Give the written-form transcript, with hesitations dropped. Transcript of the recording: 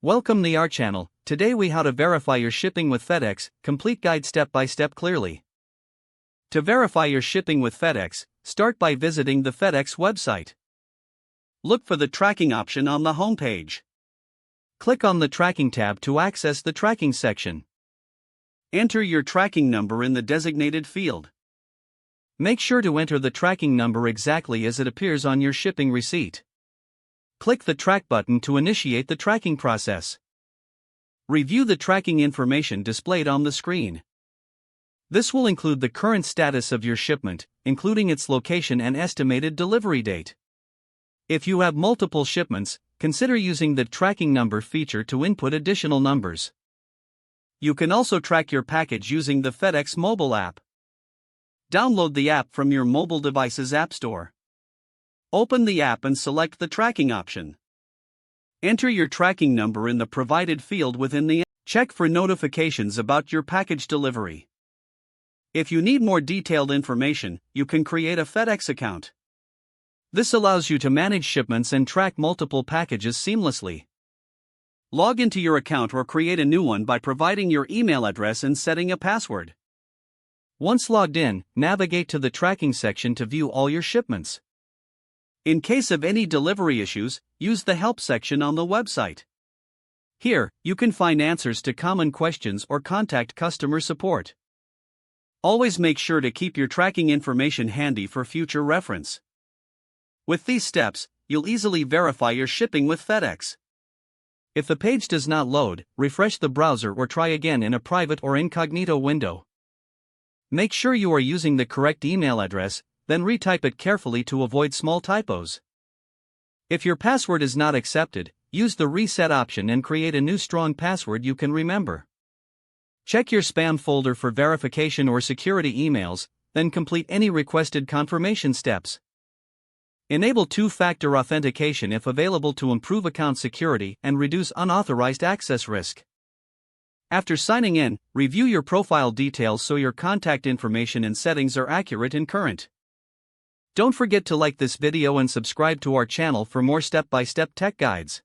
Welcome to our channel. Today we how to verify your shipping with FedEx, complete guide step by step clearly. To verify your shipping with FedEx, start by visiting the FedEx website. Look for the tracking option on the home page. Click on the tracking tab to access the tracking section. Enter your tracking number in the designated field. Make sure to enter the tracking number exactly as it appears on your shipping receipt. Click the track button to initiate the tracking process. Review the tracking information displayed on the screen. This will include the current status of your shipment, including its location and estimated delivery date. If you have multiple shipments, consider using the tracking number feature to input additional numbers. You can also track your package using the FedEx mobile app. Download the app from your mobile device's app store. Open the app and select the tracking option. Enter your tracking number in the provided field within the app. Check for notifications about your package delivery. If you need more detailed information, you can create a FedEx account. This allows you to manage shipments and track multiple packages seamlessly. Log into your account or create a new one by providing your email address and setting a password. Once logged in, navigate to the tracking section to view all your shipments. In case of any delivery issues, use the help section on the website. Here, you can find answers to common questions or contact customer support. Always make sure to keep your tracking information handy for future reference. With these steps, you'll easily verify your shipping with FedEx. If the page does not load, refresh the browser or try again in a private or incognito window. Make sure you are using the correct email address, then retype it carefully to avoid small typos. If your password is not accepted, use the reset option and create a new strong password you can remember. Check your spam folder for verification or security emails, then complete any requested confirmation steps. Enable two-factor authentication if available to improve account security and reduce unauthorized access risk. After signing in, review your profile details so your contact information and settings are accurate and current. Don't forget to like this video and subscribe to our channel for more step-by-step tech guides.